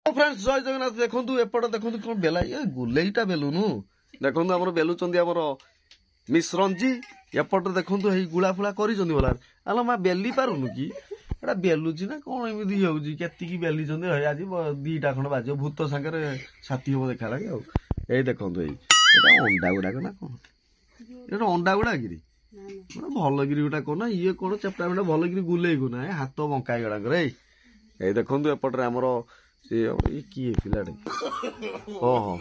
Friends जय जगन्नाथ देखु एपटे देखु कौन बेला ये गुलेईटा बेलुनु देखु आम बेलुंट आमर मिश्रंजी एपटे देखु गुला फुला कर आलो माँ बेली पारुनु कि एटा बेलुची ना कौन एमती होती बेली आज 2टा खंड बाज भूत सांगे साथी हम देखा लगे आई देखु अंडा गुड़ाक ना कौन ये अंडा गुड़ा कि भलगिरी गोटा कौन ये कौन चेपटा बेटा भलगिरी गुले को ना हाथ बंका गड़ाकर ये देखु एपटे आमर ये किए पिलाटे हाँ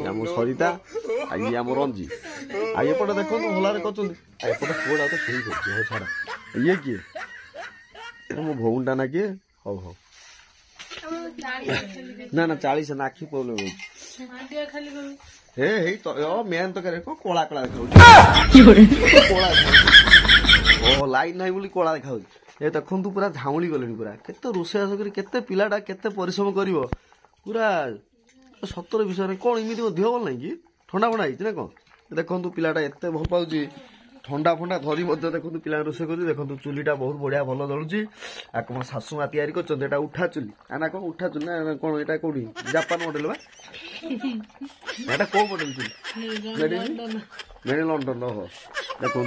आम सरिता आई आम रंजी आई एपटे देखो भलारे करपटे पुआ तो सही कर छाड़ा ये किए मो भौणटा ना किए हौ हौ ना ना 40 ना आखि प्रोब्लेम हे तो मेन तो करे कोला कोला देखा ओ लाइन नहीं बोली कोला देखा ये देखु पूरा झाउली गले पूरा केते रोषेबास कर केते पिलाटा केते परिश्रम कर पूरा सतर विषय कौन इमिति देह भल नहीं कि ठंडा फंडा होती ना कौन देखु पिलाटा एत भल पाऊँ ठंडा फंडा धरी देखु पिला रोषे कर देखु चुलीटा बहुत बढ़िया भल जलुची आक मो शाशु माँ तैयारी कर उठा चुली आना कौन उठा चुली ना कौन यहाँ कौटी जापान मॉडल बा यहाँ कौ मॉडल चुली मेड लंडन हो देखु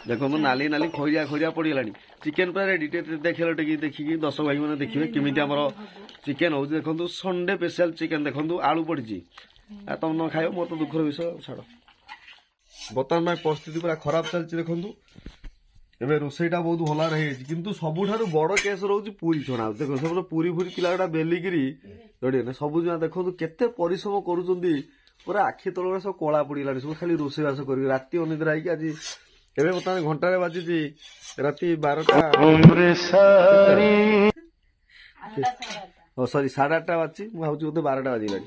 देखो नाली नाली खोरिया खोरिया पड़गला चिकेन पूरा रेडी देखेल टे देखिए 10 भाई मैंने देखिए केमी आमर चिकेन हो देखो संडे स्पेशल चिकेन देखो आलू पड़ी तुम न खाओ मोर तो दुखर विषय छाड़ बर्तमान परिस्थिति पूरा खराब चलती देखो एवं रोसईटा बहुत भल रही किंतु सबुठ बड़ केस रोच पूरी छणा देख सब पूरी फूरी पिला बेलिकी जोड़े सब देखो केते परिश्रम करुँच पूरा आखि तल सब कला पड़गला सब खाली रोसईबास कर राति अनिद्रा है आज एवं बर्तमान घंटे बाजी राति 12टा सरी 8:30 बाजी मुझे बोधे 12टा बाजिला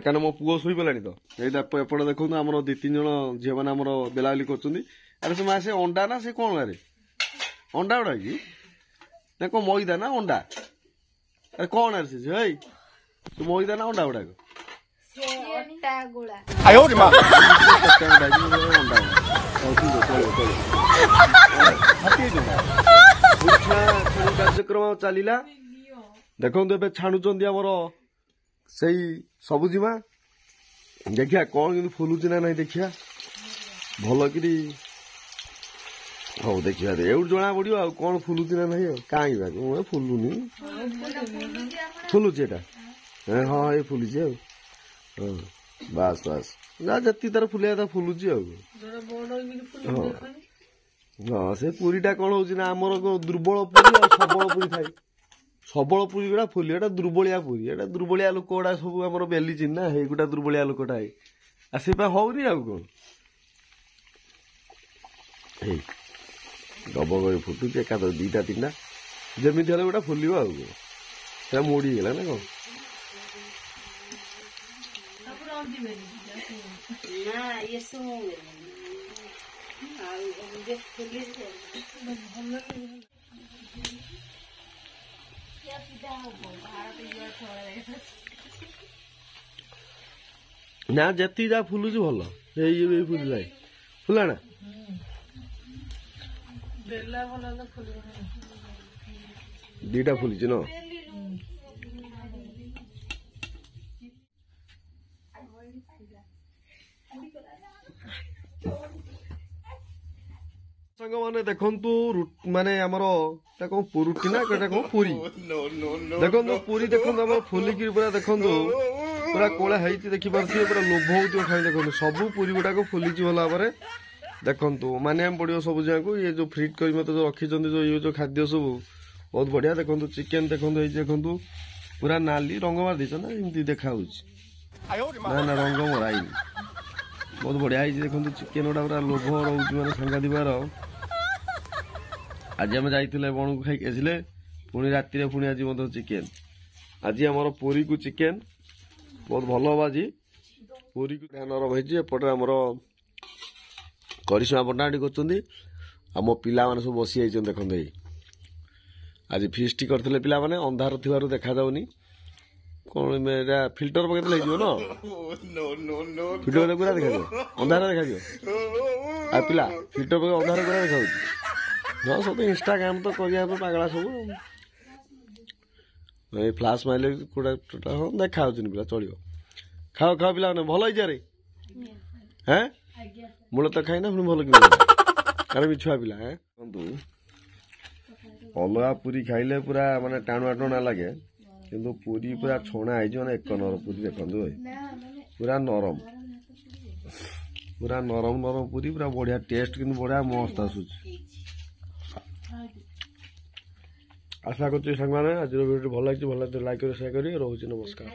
क्या मो पुओ शुई पलानी तो एपटे देखो आम 2-3 जन झील मैंने बेलाबेली कर से अंडा ना से कौन अरे अंडा गुड़ा कि ना कौन मैदा ना अंडा अरे कौन अरे से मैदा ना अंडा गुड़ाक कार्यक्रम चलला देखो छाणुंट आमर से सबुजिमा देखिया कौन कि फुलुची ना नहीं देखिया भल कि हौ देखिया एवं जना पड़ो कौन फुलुची ना नहीं कहीं फुलुनी फुलुची हाँ ये फुलुची बास बास जा जति तार फुलिया था फुलुची हाँ से पूरीटा कौन हो आमर दुर्बल पूरी और सबल पूरी थाई सबल पूरी गुड़ा फुली एटा दुर्बलिया पूरी एटा दुर्बलिया लोक गुड़ा सब आमर बेली चिन्ह हे गोटा दुर्बलिया लोकटा है आसे हौनी आ कौन दब गई फुटुच एका 2टा 3टा जमी गोटा फुल आ मोड़ी गला ना कौन ना जति जा फुलुच भल फुला फुला ना दीटा फुली न संग माने देखु माने आमर कौन पुरुटी ना कौन पूरी देखो पूरी देखो आम फुलिक पूरा देखो पूरा कोला है देखिपे पूरा लोभ हो खाई देखो सब पूरी गुड़ाक फुली भल भाव देखु मानिया पड़ो सब जगह ये जो फ्रिज कर मत जो रखी जो ये जो खाद्य सब बहुत बढ़िया देखो चिकेन देखो देखु पूरा नाली रंग मार देच ना एमती देखा ना ना रंग मराई बहुत बढ़िया देखो चिकेन गुड़ा पूरा लोभ रोच मैंने सांघातिक बार आज आम जाइए बण को खाई आसिले पुणी राति पुणी आज मतलब चिकेन आज आमर पूरी को चिकेन बहुत भल हम आज पूरी को ध्यान रही एपटे आमर करिश्मा पट्टनायक कर मो पिला माने सब बसी जाइए देखते आज फिस्ट करते पिला माने अंधार थिबारु देखा जाउनी कौन मेरा फिल्टर पकड़ ले ना फिल्टर पूरा देखा जाए अंधार देखा जाए आ पिला फिल्टर पकड़ अंधार पूरा देखा हाँ सब इंस्टाग्राम तो करिया पगला सब এই ଫ୍ଲାସ୍ ମାଇଲେ କୋଉଟା ହଁ ଦେଖା ଯାଉଛନ୍ତି ପିଲା ଚଳିବ। ଖାଅ ଖାଅ ପିଲାମାନେ ଭଲ ହେଇଛି ରେ ହେଁ ମୂଳ ତ ଖାଇନା ପୁଣି ଭଲ କେମିତି ଆରେ ବି ଛୁଆ ପିଲା କିନ୍ତୁ ଅଲଗା ପୁରୀ ଖାଇଲେ ପୁରା ମାନେ ଟାଣୁଆ ଟାଣୁଆ ଲାଗେ କିନ୍ତୁ ପୁରୀ ପୁରା ଛଣା ହେଇଛି ମାନେ ଏକ ନର ପୁରୀ ଦେଖନ୍ତୁ ଭାଇ ପୁରା ନରମ ପୁରୀ ପୁରା ବଢିଆ ଟେଷ୍ଟ କିନ୍ତୁ ବଢିଆ ମସ୍ତ ଆସୁଛି। ଆଶା କରୁଛି ସାଙ୍ଗମାନେ ଆଜିର ଭିଡ଼ିଓ ଭଲ ଲାଗିଛି ଭଲ ଲାଗିଲେ ଲାଇକ୍ କରି ସେୟାର କରି ରହୁଛି ନମସ୍କାର।